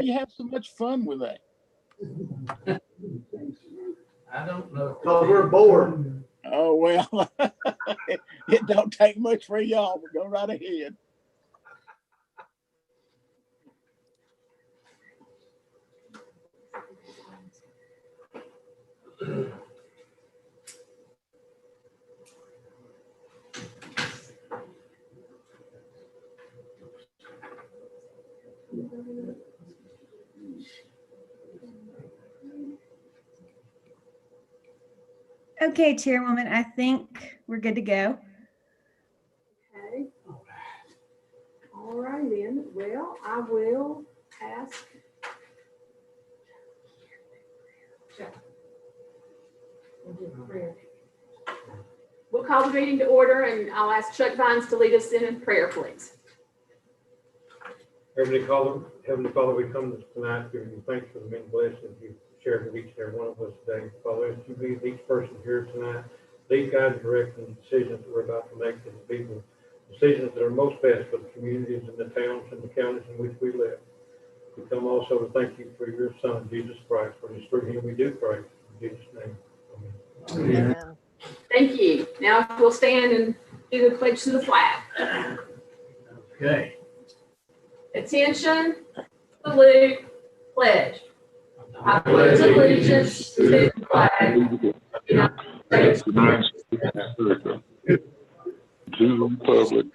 you have so much fun with that? I don't know. Because we're bored. Oh, well, it don't take much for y'all, but go right ahead. Okay, Chairwoman, I think we're good to go. Okay. All right then. Well, I will ask. We'll call the meeting to order, and I'll ask Chuck Vines to lead us in prayer, please. Heavenly Father, we come tonight giving you thanks for the many blessings you've shared with each and every one of us today. Father, as you lead each person here tonight, lead, guide, and direct in the decisions that we're about to make as a people, decisions that are most best for the communities and the towns and the counties in which we live. We come also to thank you for your Son, Jesus Christ, for his through him we do pray. In Jesus' name, amen. Amen. Thank you. Now we'll stand and do the pledge to the flag. Okay. Attention, salute, pledge. I pledge allegiance to the flag of the United States to the republic,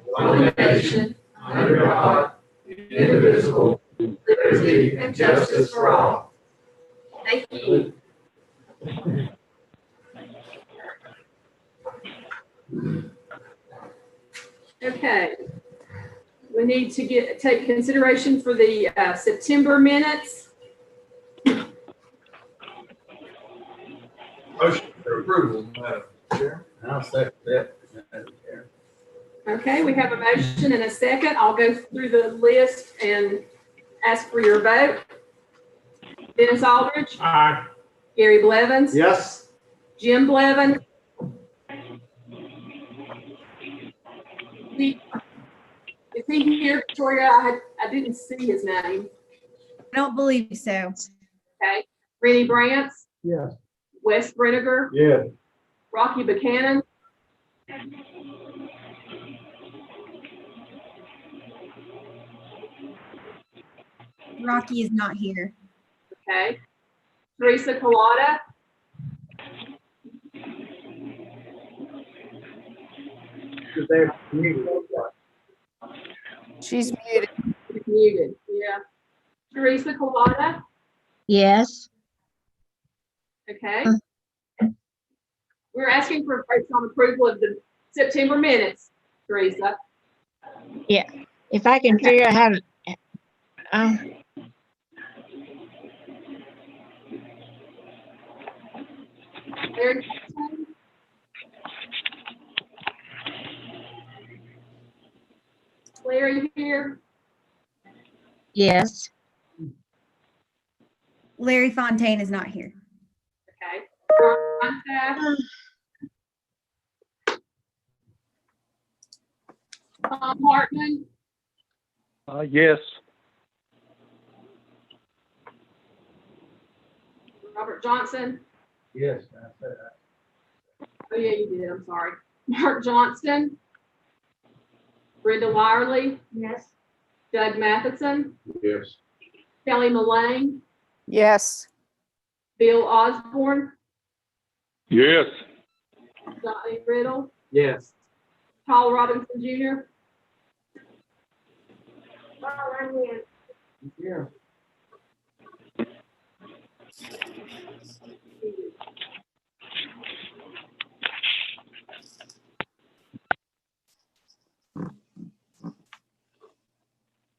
one nation, under God, indivisible, liberty and justice for all. Thank you. Okay. We need to take consideration for the September minutes. Motion for approval, Madam Chair. I'll second that, Madam Chair. Okay, we have a motion and a second. I'll go through the list and ask for your vote. Dennis Aldridge. Aye. Gary Blevins. Yes. Jim Blevins. Is he here, Victoria? I didn't see his name. I don't believe so. Okay. Rennie Brantz. Yes. Wes Brinegar. Yes. Rocky Buchanan. Rocky is not here. Okay. Teresa Collada. She's muted. Muted. Yeah. Teresa Collada. Yes. Okay. We're asking for votes on approval of the September minutes, Teresa. Yeah. If I can figure out how to. Larry, Larry here. Yes. Larry Fontaine is not here. Okay. Ron Staff. Tom Hartman. yes. Robert Johnson. Yes, I said that. Oh yeah, you did. I'm sorry. Mark Johnston. Brenda Wirely. Yes. Doug Matheson. Yes. Kelly Mullane. Yes. Bill Osborne. Yes. Johnny Riddle. Yes. Paul Robinson Jr. Yeah.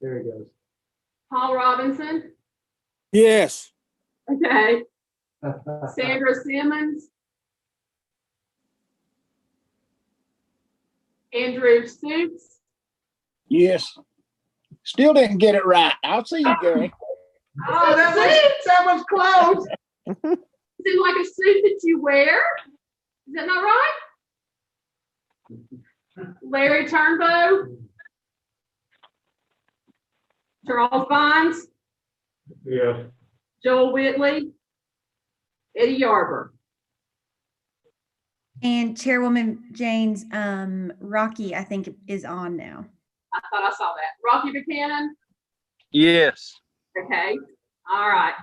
There he goes. Paul Robinson. Yes. Okay. Sandra Simmons. Andrew Stoops. Yes. Still didn't get it right. I'll see you, Gary. Oh, that was close. Is it like a suit that you wear? Is that not right? Larry Turnbow. Charles Vines. Yes. Joel Whitley, Eddie Yarber. And Chairwoman Jane's, Rocky, I think, is on now. I thought I saw that. Rocky Buchanan. Yes. Okay, all right.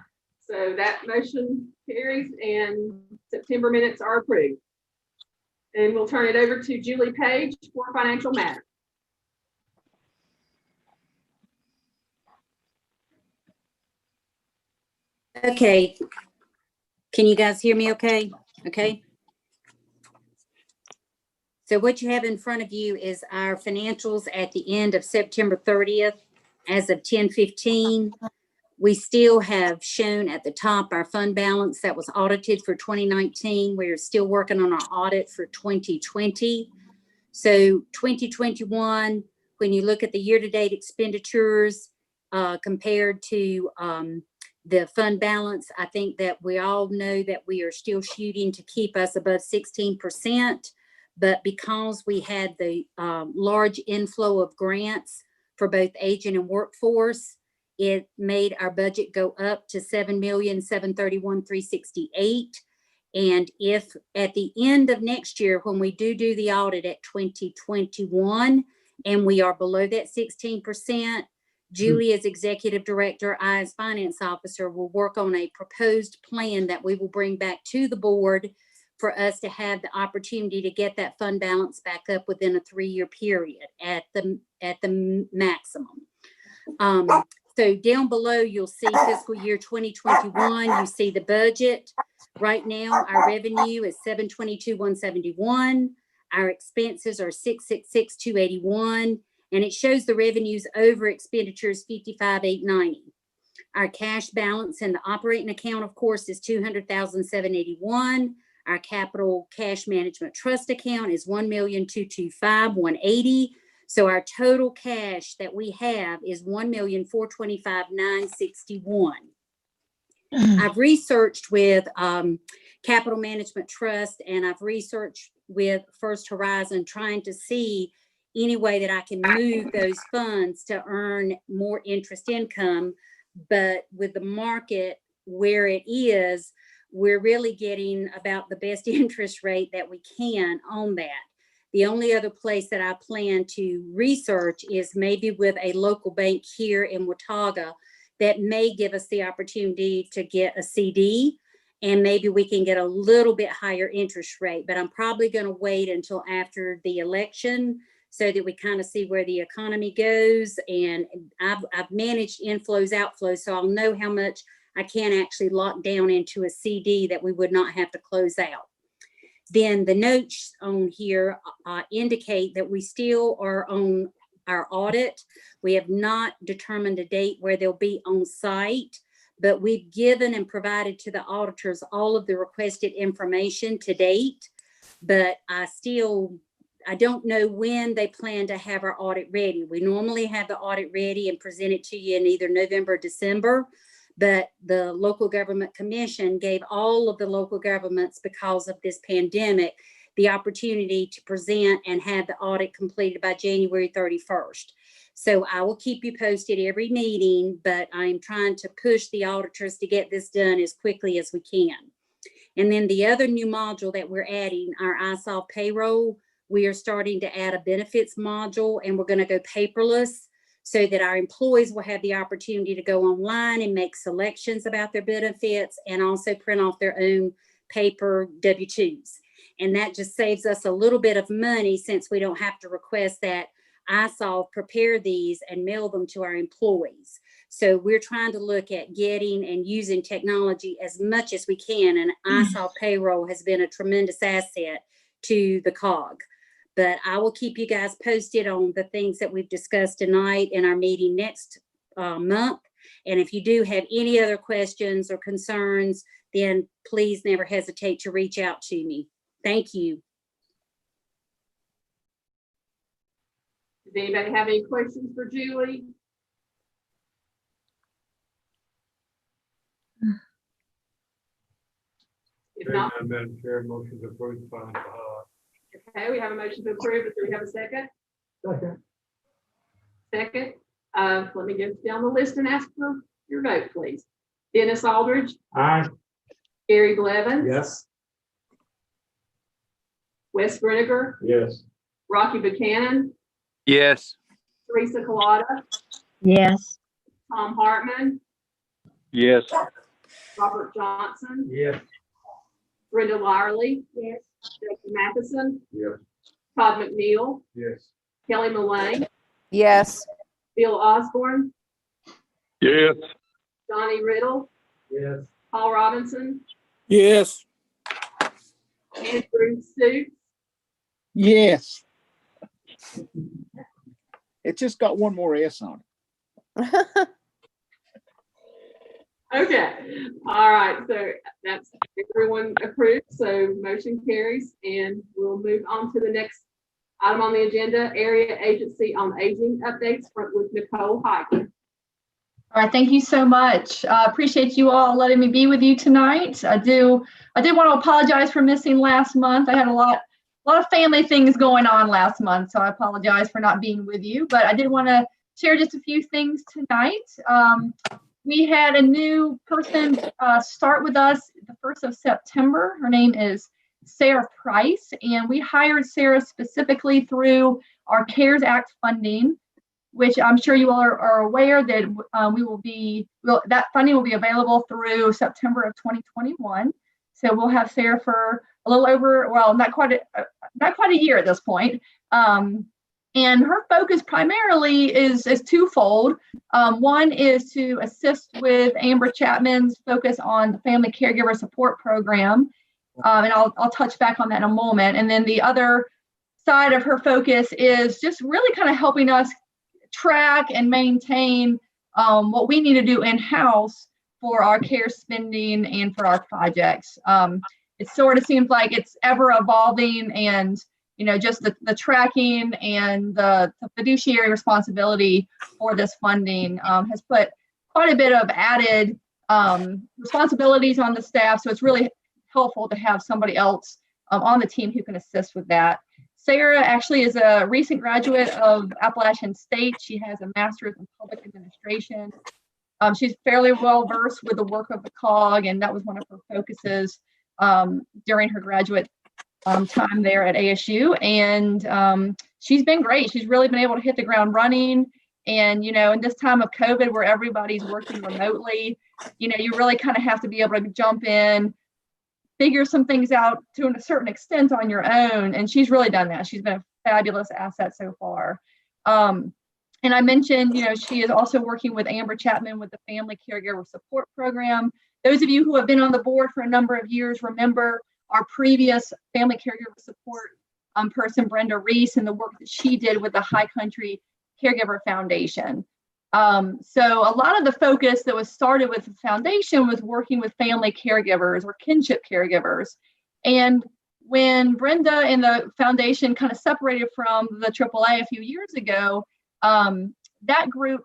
So that motion carries and September minutes are approved. And we'll turn it over to Julie Page for financial matters. Okay. Can you guys hear me okay? Okay. So what you have in front of you is our financials at the end of September 30th. As of 10/15, we still have shown at the top our fund balance that was audited for 2019. We're still working on our audit for 2020. So 2021, when you look at the year-to-date expenditures compared to the fund balance, I think that we all know that we are still shooting to keep us above 16%. But because we had the large inflow of grants for both agent and workforce, it made our budget go up to $7,731,368. And if at the end of next year, when we do the audit at 2021, and we are below that 16%, Julie as executive director, I as finance officer will work on a proposed plan that we will bring back to the board for us to have the opportunity to get that fund balance back up within a 3-year period at the maximum. So down below, you'll see fiscal year 2021, you see the budget. Right now, our revenue is $722,171. Our expenses are $666,281, and it shows the revenues over expenditures $55,890. Our cash balance in the operating account, of course, is $200,781. Our capital cash management trust account is $1,225,180. So our total cash that we have is $1,425,961. I've researched with Capital Management Trust, and I've researched with First Horizon, trying to see any way that I can move those funds to earn more interest income. But with the market where it is, we're really getting about the best interest rate that we can on that. The only other place that I plan to research is maybe with a local bank here in Watauga that may give us the opportunity to get a CD, and maybe we can get a little bit higher interest rate. But I'm probably going to wait until after the election so that we kind of see where the economy goes. And I've managed inflows, outflows, so I'll know how much I can actually lock down into a CD that we would not have to close out. Then the notes on here indicate that we still are on our audit. We have not determined a date where they'll be on site, but we've given and provided to the auditors all of the requested information to date. But I don't know when they plan to have our audit ready. We normally have the audit ready and present it to you in either November or December. But the local government commission gave all of the local governments, because of this pandemic, the opportunity to present and have the audit completed by January 31st. So I will keep you posted every meeting, but I'm trying to push the auditors to get this done as quickly as we can. And then the other new module that we're adding, our iSolve payroll, we are starting to add a benefits module, and we're going to go paperless, so that our employees will have the opportunity to go online and make selections about their benefits, and also print off their own paper W-2s. And that just saves us a little bit of money, since we don't have to request that iSolve prepare these and mail them to our employees. So we're trying to look at getting and using technology as much as we can. And iSolve payroll has been a tremendous asset to the COG. But I will keep you guys posted on the things that we've discussed tonight in our meeting next month. And if you do have any other questions or concerns, then please never hesitate to reach out to me. Thank you. Does anybody have any questions for Julie? If not, Madam Chair, motion to approve the financial highlight. okay, we have a motion to approve. Do we have a second? Second. Second. Let me go down the list and ask for Your vote, please. Dennis Aldridge, Aye. Gary Blevins. Yes. Wes Brinegar, Yes. Rocky Buchanan, Yes. Teresa Collada, yes, Tom Hartman, Yes. Robert Johnson, Yes. Brenda Lyerly. Yes. Jackie Matheson, Yes. Todd McNeil, Yes. Kelly Mullane, yes, Bill Osborne, Yes. Donnie Riddle, Yes. Paul Robinson, Yes. Andrew Stutes, Yes. It just got one more S on it. Okay, all right, so that's everyone approved, so motion carries, and we'll move on to the next item on the agenda, Area Agency on Aging updates with Nicole Highland. All right, thank you so much. Appreciate you all letting me be with you tonight. I did want to apologize for missing last month. I had a lot of family things going on last month, so I apologize for not being with you, but I did want to share just a few things tonight. We had a new person start with us the 1st of September. Her name is Sarah Price, and we hired Sarah specifically through our CARES Act funding, which I'm sure you all are aware that that funding will be available through September of 2021. So we'll have Sarah for a little over, well, not quite a year at this point. And her focus primarily is twofold. One is to assist with Amber Chapman's focus on the Family Caregiver Support Program. And I'll touch back on that in a moment. And then the other side of her focus is just really kind of helping us track and maintain what we need to do in-house for our care spending and for our projects. It sort of seems like it's ever evolving, and just the tracking and the fiduciary responsibility for this funding has put quite a bit of added responsibilities on the staff. So it's really helpful to have somebody else on the team who can assist with that. Sarah actually is a recent graduate of Appalachian State. She has a master's in public administration. She's fairly well versed with the work of the COG, and that was one of her focuses during her graduate time there at ASU. And she's been great. She's really been able to hit the ground running. And, in this time of COVID where everybody's working remotely, you really kind of have to be able to jump in, figure some things out to a certain extent on your own. And she's really done that. She's been a fabulous asset so far. And I mentioned, she is also working with Amber Chapman with the Family Caregiver Support Program. Those of you who have been on the board for a number of years remember our previous Family Caregiver Support person, Brenda Reese, and the work that she did with the High Country Caregiver Foundation. So a lot of the focus that was started with the foundation was working with family caregivers or kinship caregivers. And when Brenda and the foundation kind of separated from the AAA a few years ago, that group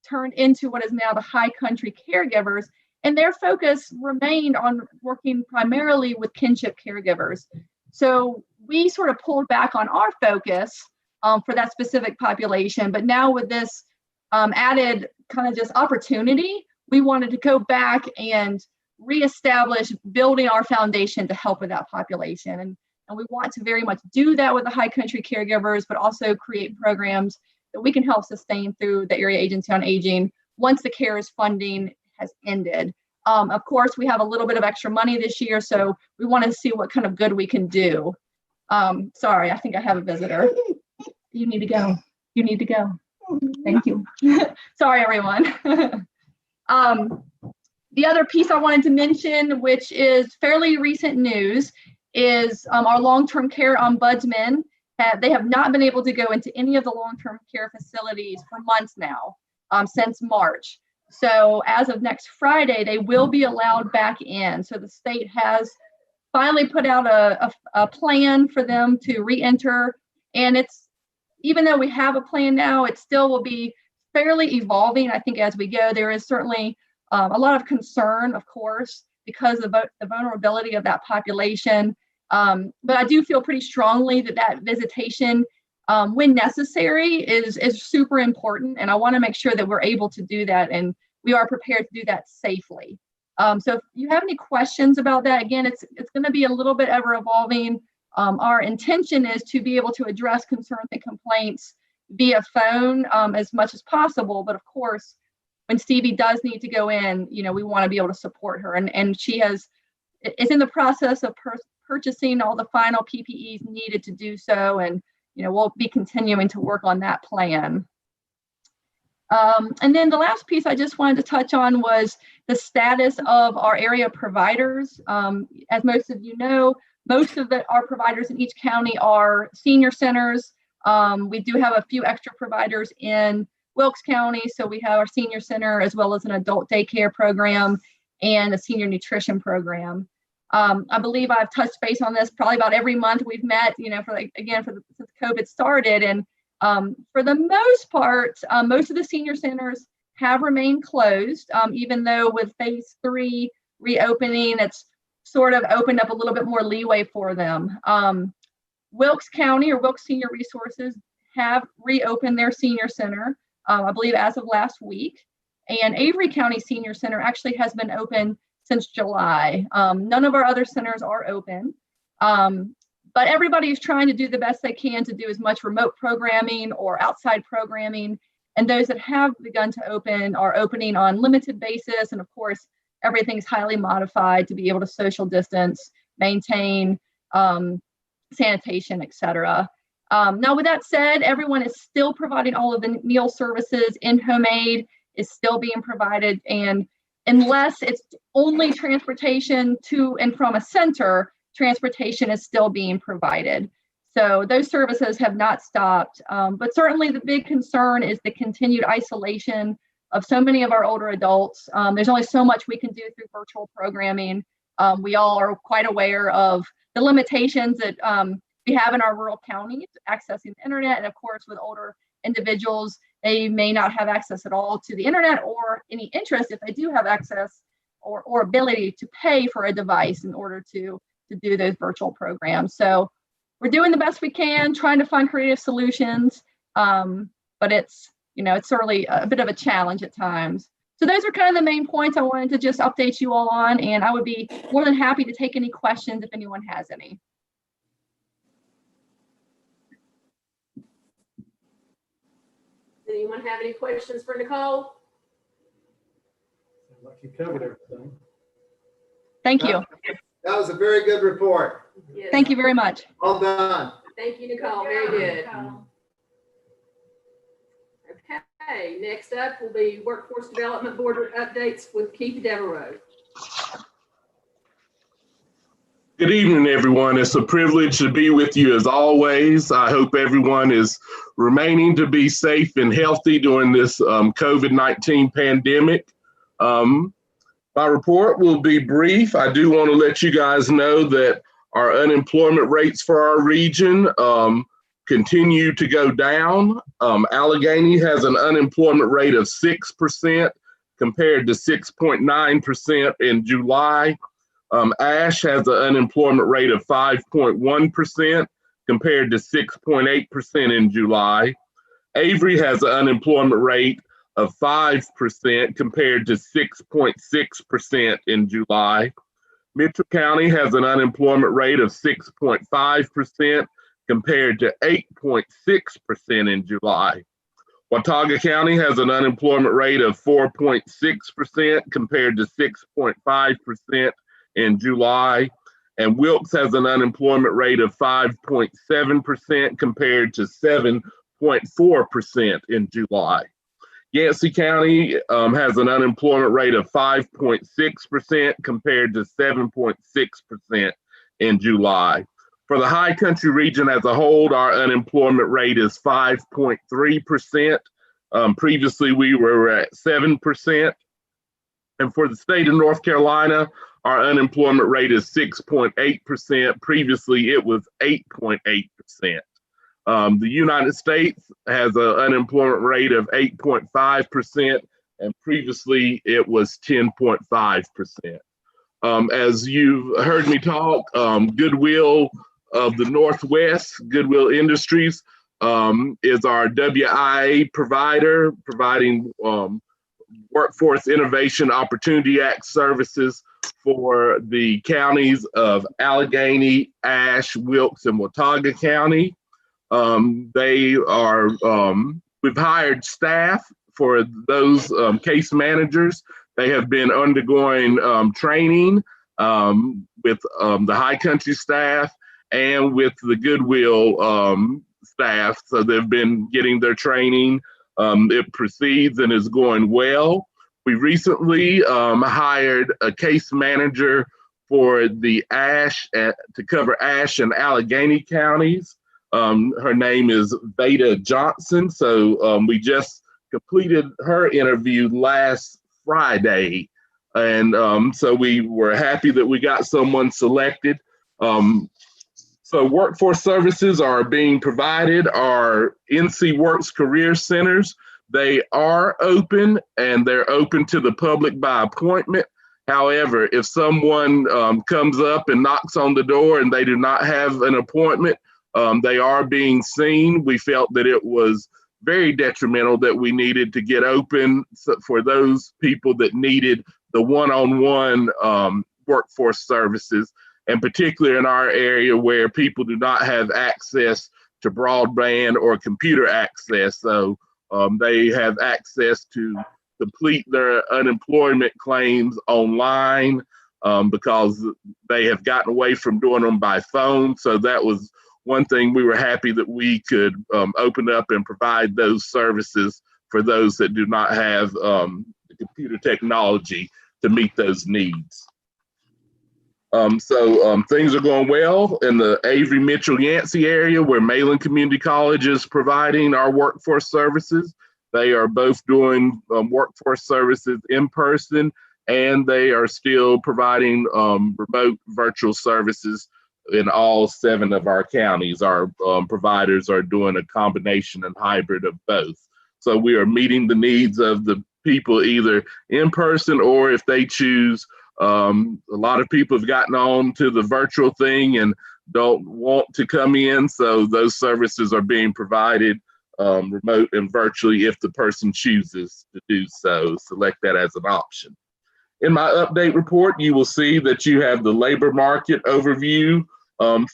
turned into what is now the High Country Caregivers, and their focus remained on working primarily with kinship caregivers. So we sort of pulled back on our focus for that specific population, but now with this added kind of just opportunity, we wanted to go back and reestablish building our foundation to help with that population. And we want to very much do that with the High Country Caregivers, but also create programs that we can help sustain through the Area Agency on Aging once the CARES funding has ended. Of course, we have a little bit of extra money this year, so we want to see what kind of good we can do. Sorry, I think I have a visitor. You need to go. You need to go. Thank you. Sorry, everyone. The other piece I wanted to mention, which is fairly recent news, is our long-term care ombudsman. They have not been able to go into any of the long-term care facilities for months now, since March. So as of next Friday, they will be allowed back in. So the state has finally put out a plan for them to re-enter. And it's, even though we have a plan now, it still will be fairly evolving. I think as we go, there is certainly a lot of concern, of course, because of the vulnerability of that population. But I do feel pretty strongly that visitation, when necessary, is super important. And I want to make sure that we're able to do that and we are prepared to do that safely. So if you have any questions about that, again, it's going to be a little bit ever evolving. Our intention is to be able to address concerns and complaints via phone as much as possible. But of course, when Stevie does need to go in, we want to be able to support her. And she is in the process of purchasing all the final PPEs needed to do so. And, we'll be continuing to work on that plan. And then the last piece I just wanted to touch on was the status of our area providers. As most of you know, most of our providers in each county are senior centers. We do have a few extra providers in Wilkes County. So we have our senior center as well as an adult daycare program and a senior nutrition program. I believe I've touched base on this probably about every month we've met, since COVID started. And for the most part, most of the senior centers have remained closed, even though with phase 3 reopening, it's sort of opened up a little bit more leeway for them. Wilkes County or Wilkes Senior Resources have reopened their senior center, I believe as of last week. And Avery County Senior Center actually has been open since July. None of our other centers are open, but everybody is trying to do the best they can to do as much remote programming or outside programming. And those that have begun to open are opening on limited basis. And of course, everything's highly modified to be able to social distance, maintain sanitation, et cetera. Now, with that said, everyone is still providing all of the meal services. In-home aid is still being provided. And unless it's only transportation to and from a center, transportation is still being provided. So those services have not stopped. But certainly the big concern is the continued isolation of so many of our older adults. There's only so much we can do through virtual programming. We all are quite aware of the limitations that we have in our rural counties accessing the internet. And of course, with older individuals, they may not have access at all to the internet or any interest if they do have access or ability to pay for a device in order to do those virtual programs. So we're doing the best we can, trying to find creative solutions, but it's certainly a bit of a challenge at times. So those are kind of the main points I wanted to just update you all on, and I would be more than happy to take any questions if anyone has any. Does anyone have any questions for Nicole? Like you covered everything. Thank you. That was a very good report. Yes. Thank you very much. Well done. Thank you, Nicole. Very good. Okay, next up will be Workforce Development Board updates with Keith Devereaux. Good evening, everyone. It's a privilege to be with you as always. I hope everyone is remaining to be safe and healthy during this COVID-19 pandemic. My report will be brief. I do want to let you guys know that our unemployment rates for our region continue to go down. Allegheny has an unemployment rate of 6% compared to 6.9% in July. Ash has an unemployment rate of 5.1% compared to 6.8% in July. Avery has an unemployment rate of 5% compared to 6.6% in July. Mitchell County has an unemployment rate of 6.5% compared to 8.6% in July. Watauga County has an unemployment rate of 4.6% compared to 6.5% in July. And Wilkes has an unemployment rate of 5.7% compared to 7.4% in July. Yancey County has an unemployment rate of 5.6% compared to 7.6% in July. For the High Country region as a whole, our unemployment rate is 5.3%. Previously, we were at 7%. And for the state of North Carolina, our unemployment rate is 6.8%. Previously, it was 8.8%. The United States has an unemployment rate of 8.5%, and previously it was 10.5%. As you've heard me talk, Goodwill of the Northwest, Goodwill Industries, is our WIA provider, providing Workforce Innovation Opportunity Act services for the counties of Allegheny, Ashe, Wilkes, and Watauga County. We've hired staff for those case managers. They have been undergoing training with the High Country staff and with the Goodwill staff. So they've been getting their training. It proceeds and is going well. We recently hired a case manager for the Ashe to cover Ashe and Allegheny counties. Her name is Veda Johnson. So we just completed her interview last Friday. And so we were happy that we got someone selected. So workforce services are being provided. Our NC Works Career Centers, they are open and they're open to the public by appointment. However, if someone comes up and knocks on the door and they do not have an appointment, they are being seen. We felt that it was very detrimental that we needed to get open for those people that needed the one-on-one workforce services, and particularly in our area where people do not have access to broadband or computer access. So they have access to complete their unemployment claims online because they have gotten away from doing them by phone. So that was one thing we were happy that we could open up and provide those services for those that do not have the computer technology to meet those needs. So things are going well in the Avery, Mitchell, Yancey area where Malin Community College is providing our workforce services. They are both doing workforce services in person, and they are still providing remote virtual services in all 7 of our counties. Our providers are doing a combination and hybrid of both. So we are meeting the needs of the people either in person or if they choose. A lot of people have gotten on to the virtual thing and don't want to come in. So those services are being provided remote and virtually if the person chooses to do so. Select that as an option. In my update report, you will see that you have the labor market overview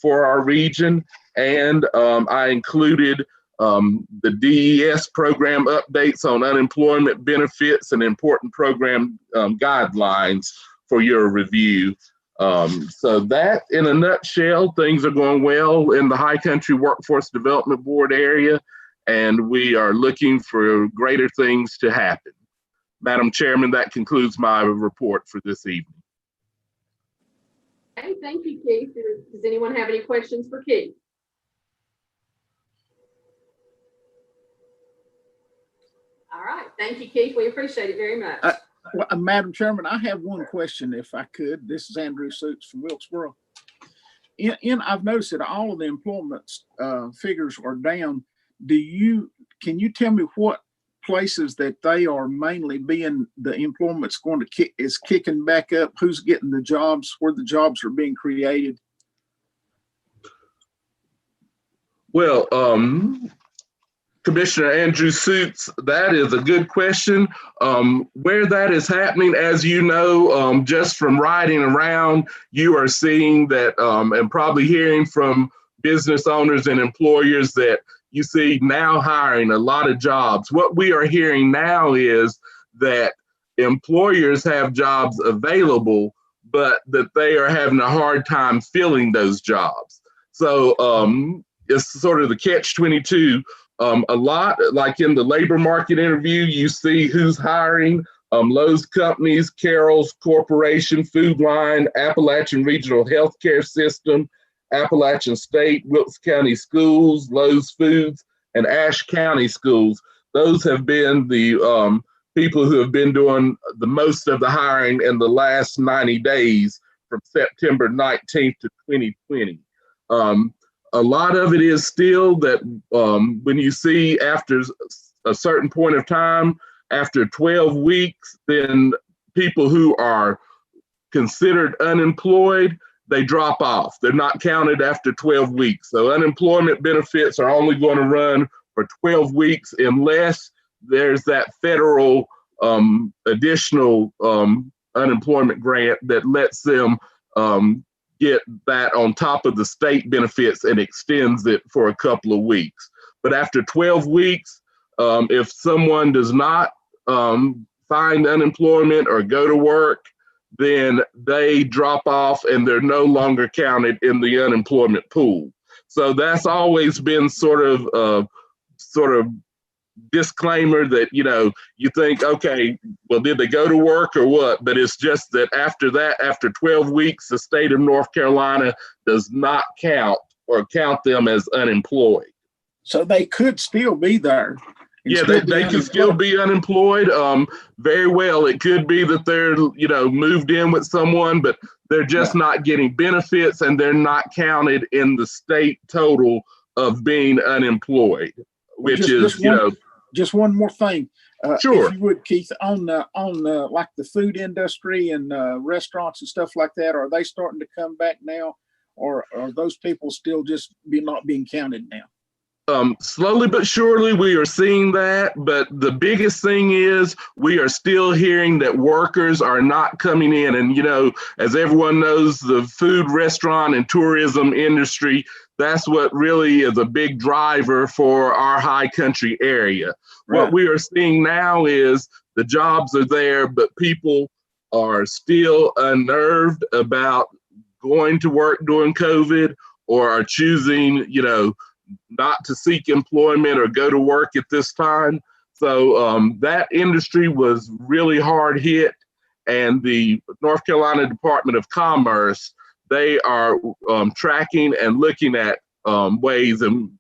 for our region, and I included the DES program updates on unemployment benefits and important program guidelines for your review. So that, in a nutshell, things are going well in the High Country Workforce Development Board area, and we are looking for greater things to happen. Madam Chairman, that concludes my report for this evening. Okay, thank you, Keith. Does anyone have any questions for Keith? All right, thank you, Keith. We appreciate it very much. Well, Madam Chairman, I have one question, if I could. This is Andrew Suits from Wilkesboro. I've noticed that all of the employment figures are down. Can you tell me what places that they are mainly being, the employment's going to is kicking back up? Who's getting the jobs, where the jobs are being created? Well, Commissioner Andrew Suits, that is a good question. Where that is happening, as you know, just from riding around, you are seeing that and probably hearing from business owners and employers that you see now hiring a lot of jobs. What we are hearing now is that employers have jobs available, but that they are having a hard time filling those jobs. So it's sort of the catch-22. A lot, like in the labor market interview, you see who's hiring. Lowe's Companies, Carroll's Corporation, Food Line, Appalachian Regional Healthcare System, Appalachian State, Wilkes County Schools, Lowe's Foods, and Ashe County Schools. Those have been the people who have been doing the most of the hiring in the last 90 days from September 19th to 2020. A lot of it is still that when you see after a certain point of time, after 12 weeks, then people who are considered unemployed, they drop off. They're not counted after 12 weeks. So unemployment benefits are only going to run for 12 weeks unless there's that federal additional unemployment grant that lets them get that on top of the state benefits and extends it for a couple of weeks. But after 12 weeks, if someone does not find unemployment or go to work, then they drop off and they're no longer counted in the unemployment pool. So that's always been sort of disclaimer that, you know, you think, okay, well, did they go to work or what? But it's just that after that, after 12 weeks, the state of North Carolina does not count them as unemployed. So they could still be there. Yeah, they could still be unemployed. Very well, it could be that they're, you know, moved in with someone, but they're just not getting benefits and they're not counted in the state total of being unemployed, which is, you know. Just one more thing. Sure. If you would, Keith, on like the food industry and restaurants and stuff like that, are they starting to come back now, or are those people still just not being counted now? Slowly but surely we are seeing that, but the biggest thing is we are still hearing that workers are not coming in. And, you know, as everyone knows, the food, restaurant, and tourism industry, that's what really is a big driver for our high country area. Right. What we are seeing now is the jobs are there, but people are still unnerved about going to work during COVID, or are choosing, you know, not to seek employment or go to work at this time. So that industry was really hard hit, and the North Carolina Department of Commerce, they are tracking and looking at ways, and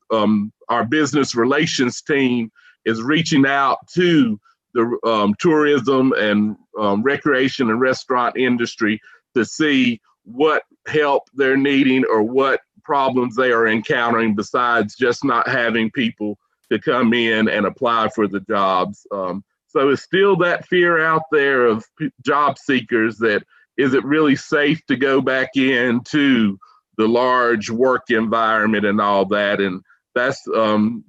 our business relations team is reaching out to the tourism and recreation and restaurant industry to see what help they're needing or what problems they are encountering besides just not having people to come in and apply for the jobs. So it's still that fear out there of job seekers that is it really safe to go back into the large work environment and all that. And that's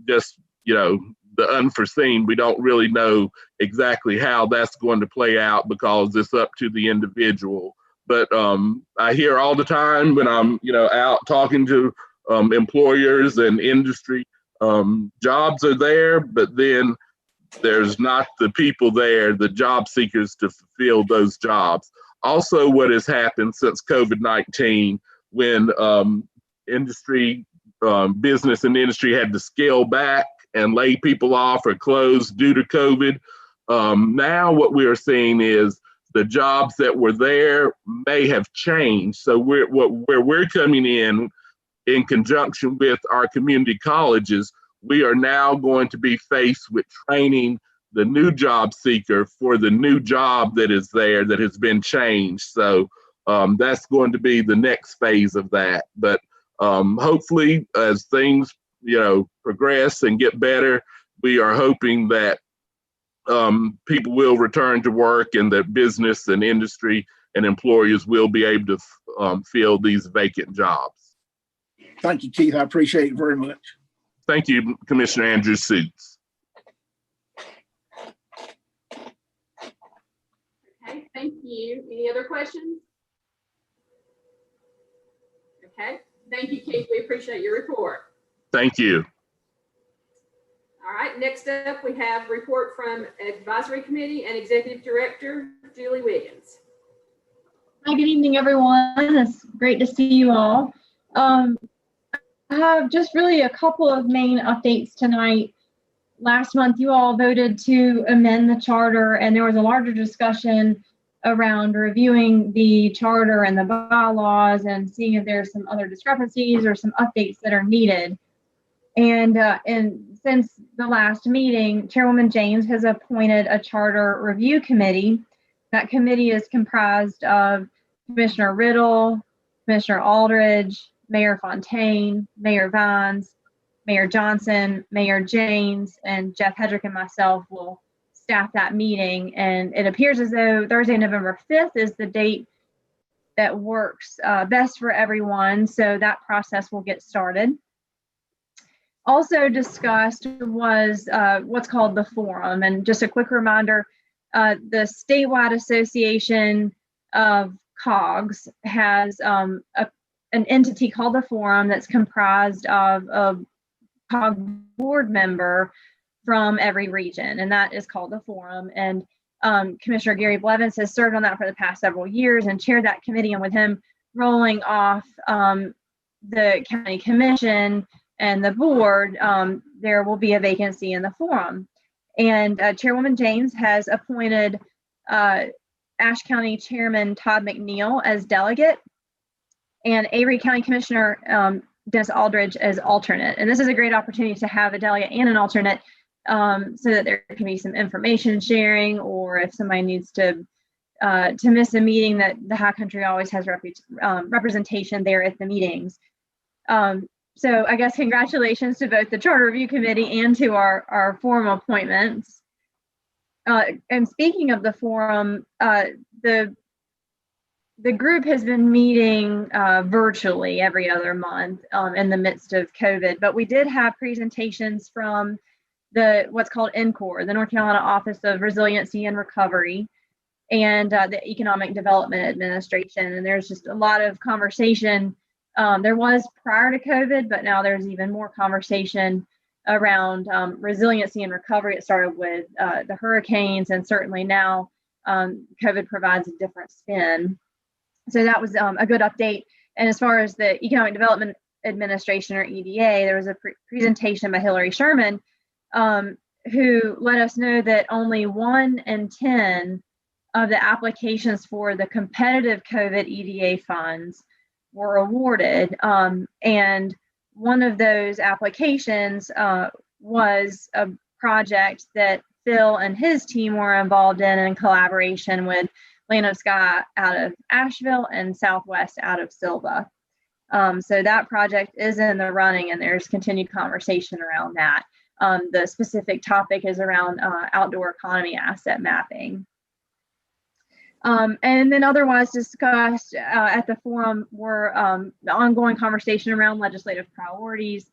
just, you know, the unforeseen. We don't really know exactly how that's going to play out because it's up to the individual. But I hear all the time when I'm, you know, out talking to employers and industry, jobs are there, but then there's not the people there, the job seekers to fulfill those jobs. Also, what has happened since COVID-19, when industry, business and industry had to scale back and lay people off or close due to COVID, now what we are seeing is the jobs that were there may have changed. So where we're coming in conjunction with our community colleges, we are now going to be faced with training the new job seeker for the new job that is there that has been changed. So that's going to be the next phase of that. But hopefully, as things, you know, progress and get better, we are hoping that people will return to work and that business and industry and employers will be able to fill these vacant jobs. Thank you, Keith. I appreciate it very much. Thank you, Commissioner Andrew Suits. Okay, thank you. Any other questions? Okay, thank you, Keith. We appreciate your report. Thank you. All right, next up, we have report from Advisory Committee and Executive Director, Julie Wiggins. Hi, good evening, everyone. It's great to see you all. I have just really a couple of main updates tonight. Last month, you all voted to amend the charter, and there was a larger discussion around reviewing the charter and the bylaws and seeing if there's some other discrepancies or some updates that are needed. And since the last meeting, Chairwoman James has appointed a charter review committee. That committee is comprised of Commissioner Riddle, Commissioner Aldridge, Mayor Fontaine, Mayor Vines, Mayor Johnson, Mayor James, and Jeff Hedrick and myself will staff that meeting. And it appears as though Thursday, November 5th is the date that works best for everyone. So that process will get started. Also discussed was what's called the forum. And just a quick reminder, the statewide association of COGS has an entity called the Forum that's comprised of a COG board member from every region, and that is called the Forum. And Commissioner Gary Blevins has served on that for the past several years and chaired that committee, and with him rolling off the county commission and the board, there will be a vacancy in the Forum. And Chairwoman James has appointed Ashe County Chairman Todd McNeil as delegate and Avery County Commissioner Dennis Aldridge as alternate. And this is a great opportunity to have a delegate and an alternate so that there can be some information sharing, or if somebody needs to miss a meeting, that the High Country always has representation there at the meetings. So I guess congratulations to both the Charter Review Committee and to our Forum appointments. And speaking of the Forum, the group has been meeting virtually every other month in the midst of COVID, but we did have presentations from what's called NCORE, the North Carolina Office of Resiliency and Recovery, and the Economic Development Administration. And there's just a lot of conversation. There was prior to COVID, but now there's even more conversation around resiliency and recovery. It started with the hurricanes, and certainly now COVID provides a different spin. So that was a good update. And as far as the Economic Development Administration, or EDA, there was a presentation by Hillary Sherman, who let us know that only 1 in 10 of the applications for the competitive COVID EDA funds were awarded. And one of those applications was a project that Phil and his team were involved in collaboration with Land of Sky out of Asheville and Southwest out of Silva. So that project is in the running, and there's continued conversation around that. The specific topic is around outdoor economy asset mapping. And then otherwise discussed at the Forum were the ongoing conversation around legislative priorities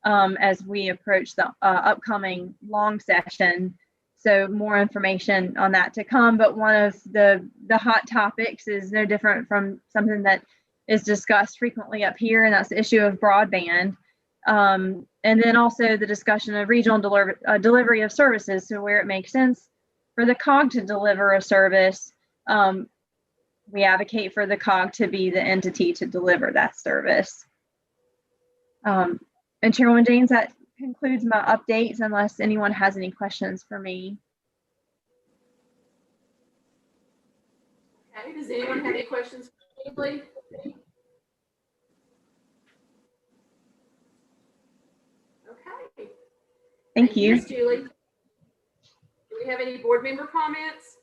as we approach the upcoming long session. So more information on that to come. But one of the hot topics is no different from something that is discussed frequently up here, and that's the issue of broadband. And then also the discussion of regional delivery of services. So where it makes sense for the COG to deliver a service, we advocate for the COG to be the entity to deliver that service. And Chairwoman James, that concludes my updates, unless anyone has any questions for me. Okay, does anyone have any questions for Julie? Okay. Thank you. Ms. Julie. Do we have any board member comments?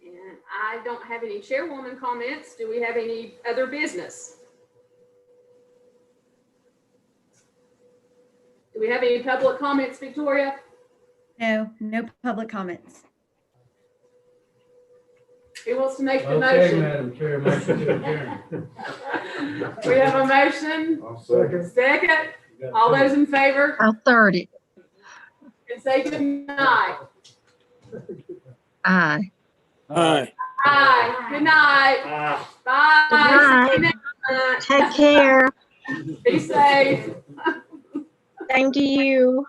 And I don't have any chairwoman comments. Do we have any other business? Do we have any public comments, Victoria? No public comments. Who wants to make the Okay, motion? Madam Chair, motion to adjourn. We have a motion. I'll second. Second. All those in favor? I'll third it. And say good night. Aye. Aye. Aye. Good night. Bye. Good See you next time. Take care. Be safe. Same to you.